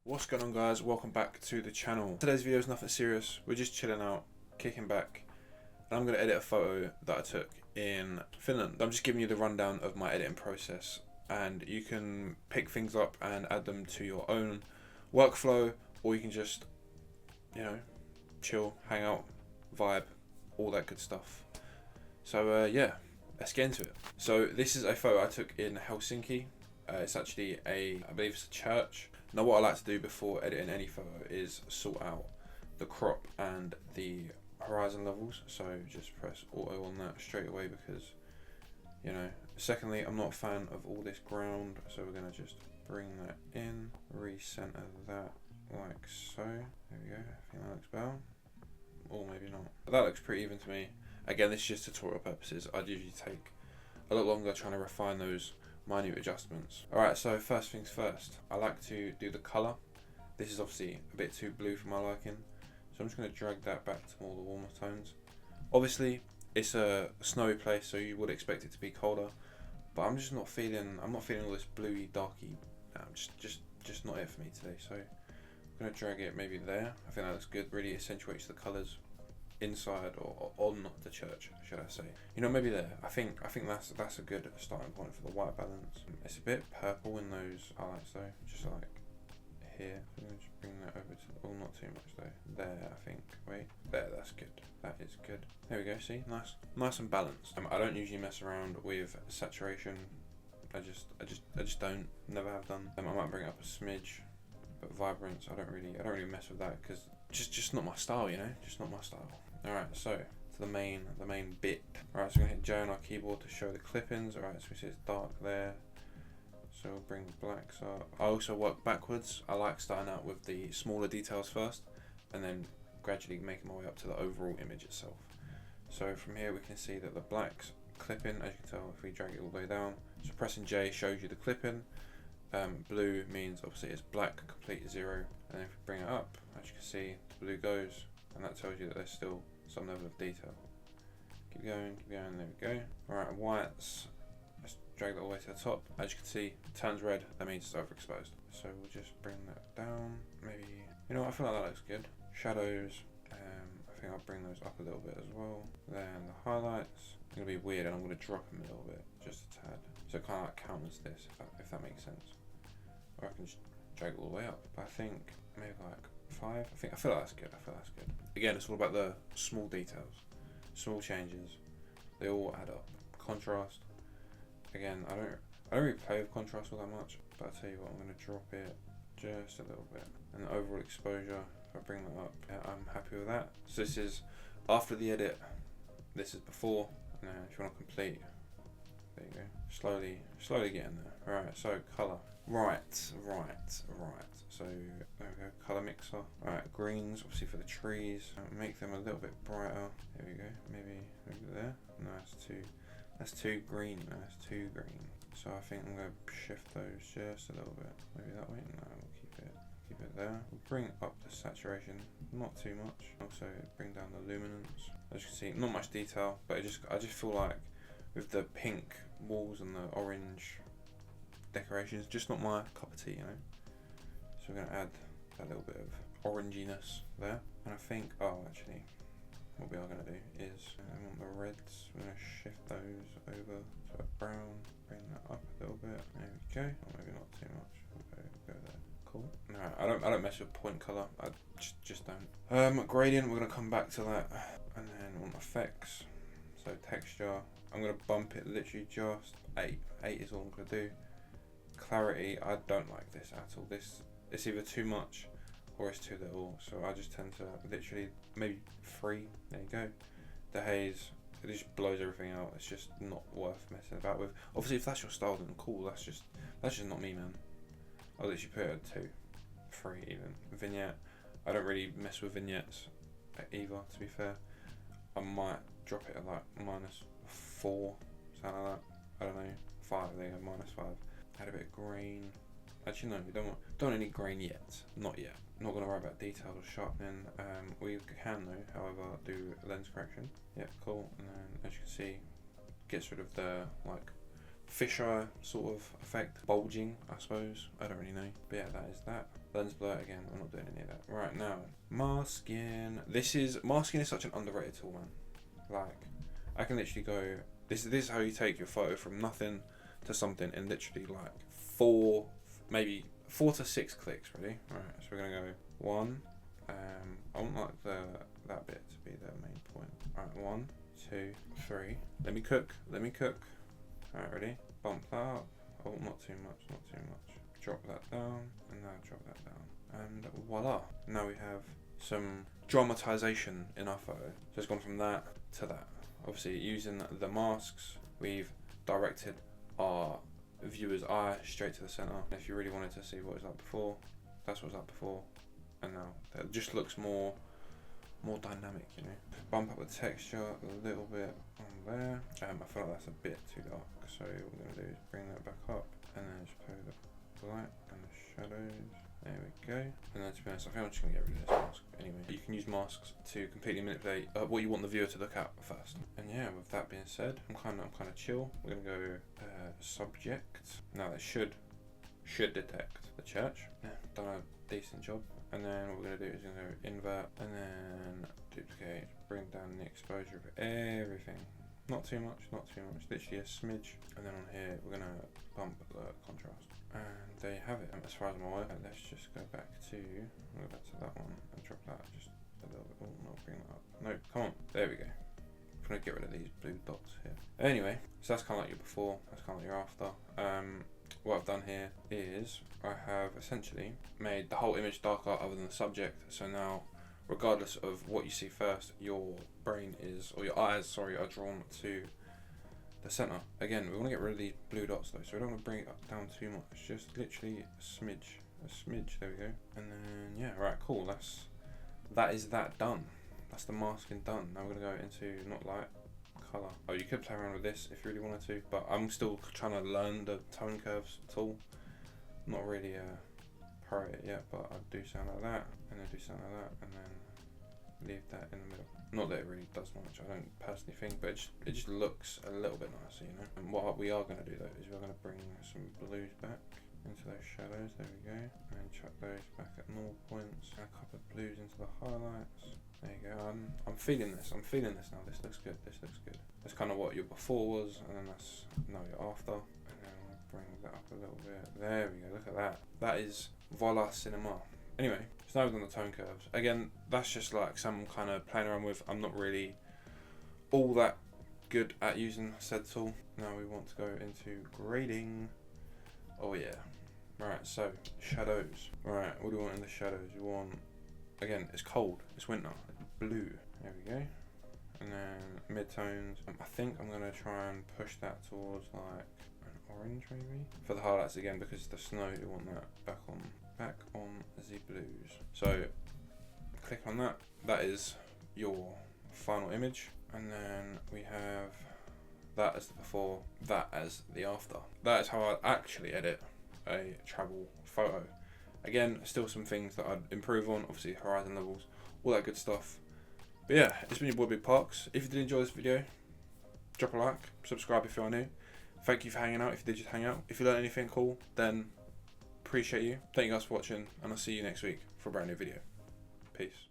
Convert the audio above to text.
What's going on, guys? Welcome back to the channel. Today's video is nothing serious. We're just chilling out, kicking back, and I'm going to edit a photo that I took in Finland. I'm just giving you the rundown of my editing process, and you can pick things up and add them to your own workflow, or you can just, chill, hang out, vibe, all that good stuff. So yeah, let's get into it. So this is a photo I took in Helsinki. It's actually I believe it's a church. Now what I like to do before editing any photo is sort out the crop and the horizon levels. So just press auto on that straight away because, secondly, I'm not a fan of all this ground. So we're gonna just bring that in, recenter that like so. There we go, I think that looks better. Or maybe not. But that looks pretty even to me. Again, this is just tutorial purposes. I'd usually take a lot longer trying to refine those minute adjustments. Alright, so first things first, I like to do the colour. This is obviously a bit too blue for my liking, so I'm just going to drag that back to more the warmer tones. Obviously, it's a snowy place, so you would expect it to be colder, but I'm not feeling all this bluey, darky. Just not it for me today. So I'm going to drag it maybe there. I think that looks good. Really accentuates the colours inside or on the church, should I say. Maybe there. I think that's a good starting point for the white balance. It's a bit purple in those highlights though, just like here. So I'm just bring that over to, not too much though. There, I think. Wait, there, that's good. That is good. There we go, see? Nice and balanced. I don't usually mess around with saturation. I just don't, never have done. I might bring it up a smidge, but vibrance, I don't really mess with that because just not my style, just not my style. Alright, so to the main bit. Alright, so we're going to hit J on our keyboard to show the clippings. Alright, so we see it's dark there. So we'll bring the blacks up. I also work backwards. I like starting out with the smaller details first and then gradually making my way up to the overall image itself. So from here we can see that the blacks clipping, as you can tell if we drag it all the way down. So pressing J shows you the clipping. Blue means obviously it's black, complete zero. And if we bring it up, as you can see, the blue goes. And that tells you that there's still some level of detail. Keep going, there we go. Alright, whites, let's drag that all the way to the top. As you can see, it turns red, that means it's overexposed. So we'll just bring that down, maybe, I feel like that looks good. Shadows, I think I'll bring those up a little bit as well. Then the highlights, it's going to be weird and I'm going to drop them a little bit, just a tad. So it kind of like counters this, if that makes sense. Or I can just drag it all the way up. But I think maybe like 5. I feel like that's good. Again, it's all about the small details, small changes. They all add up. Contrast. Again, I don't really play with contrast all that much, but I'll tell you what, I'm going to drop it just a little bit. And the overall exposure, if I bring that up, yeah, I'm happy with that. So this is after the edit. This is before. And if you want to complete, there you go. Slowly getting there. Alright, so colour. Right. So there we go, colour mixer. Alright, greens, obviously for the trees. Make them a little bit brighter. There we go, maybe there. No, that's too green. So I think I'm going to shift those just a little bit. Maybe that way. No, we'll keep it there. We'll bring up the saturation, not too much. Also bring down the luminance. As you can see, not much detail, but I just feel like with the pink walls and the orange decorations, just not my cup of tea, So we're going to add that little bit of oranginess there. And I think, actually, what we are going to do is, I want the reds, we're going to shift those over to a brown, bring that up a little bit. There we go, or maybe not too much. We'll go there. Cool. No, I don't mess with point colour. I just don't. Gradient, we're going to come back to that. And then on effects, so texture, I'm going to bump it literally just 8. 8 is all I'm going to do. Clarity, I don't like this at all. It's either too much or it's too little, so I just tend to literally maybe 3. There you go. The haze, it just blows everything out. It's just not worth messing about with. Obviously, if that's your style, then cool. That's just not me, man. I'll literally put it at 2, 3 even. Vignette, I don't really mess with vignettes either. To be fair, I might drop it at like -4, something like that. I don't know, 5. There you go, -5. Add a bit of green. Actually, no, you don't want any grain yet. Not yet. Not going to worry about detail or sharpening. We can though, however, do lens correction. Yeah, cool. And then as you can see, gets rid of the fisheye sort of effect, bulging, I suppose. I don't really know, but yeah, that is that. Lens blur again. I'm not doing any of that right now. Masking. Masking is such an underrated tool, man. Like, I can literally go. This is how you take your photo from nothing to something in literally like 4 to 6 clicks. Ready? All right. So we're gonna go 1. I want like that bit to be the main point. All right. 1, 2, 3. Let me cook. All right. Ready? Bump that up. Oh, not too much. Drop that down, and now drop that down, and voila! Now we have some dramatization in our photo. So it's gone from that to that. Obviously, using the masks, we've directed our viewer's eye straight to the center. If you really wanted to see what it was like before, that's what it was like before, and now that just looks more dynamic, you know. Bump up the texture a little bit on there. I feel like that's a bit too dark, so what we're gonna do is bring that back up, and then just play the light and the shadows. There we go. And then to be honest, I think I'm just gonna get rid of this mask anyway. You can use masks to completely manipulate what you want the viewer to look at first. And yeah, with that being said, I'm kind of chill. We're gonna go subject. Now that should detect the church. Yeah, done a decent job. And then what we're gonna do is we're gonna go invert and then duplicate, bring down the exposure of everything. Not too much, literally a smidge. And then on here, we're gonna bump the contrast. And there you have it. As far as my work, let's just go back to that one and drop that just a little bit. Oh, no, bring that up. No, come on. There we go. I'm gonna get rid of these blue dots here. Anyway, so that's kind of like your before, that's kind of like your after. What I've done here is I have essentially made the whole image darker other than the subject. So now, regardless of what you see first, your brain is, or your eyes, sorry, are drawn to the center. Again, we want to get rid of these blue dots though, so we don't want to bring it up down too much. Just literally a smidge. There we go. And then yeah, right, cool. That is done. That's the masking done. Now we're gonna go into not light, color. Oh, you could play around with this if you really wanted to, but I'm still trying to learn the tone curves tool. Not really pro at it yet, but I do sound like that, and I do sound like that, and then leave that in the middle. Not that it really does much, I don't personally think, but it just looks a little bit nicer, you know. And what we are going to do though is we're going to bring some blues back into those shadows, there we go, and chuck those back at normal points, and a couple of blues into the highlights. There you go. I'm feeling this now. This looks good. That's kind of what your before was, and then that's now your after. And then we'll bring that up a little bit. There we go. Look at that. That is voila cinema. Anyway, so now we've done the tone curves. Again, that's just like some kind of playing around with. I'm not really all that good at using said tool. Now we want to go into grading. Oh yeah. Right, so shadows. Right, what do we want in the shadows? You want, again, it's cold, it's winter, blue. There we go. And then mid-tones. I think I'm gonna try and push that towards like an orange maybe. For the highlights again, because it's the snow, you want that back on the blues. So click on that. That is your final image. And then we have that as the before, that as the after. That is how I actually edit a travel photo. Again, still some things that I'd improve on, obviously horizon levels, all that good stuff. But yeah, it's been your boy Big Parks. If you did enjoy this video, drop a like, subscribe if you are new. Thank you for hanging out, if you did just hang out. If you learned anything cool, then appreciate you. Thank you guys for watching, and I'll see you next week for a brand new video. Peace.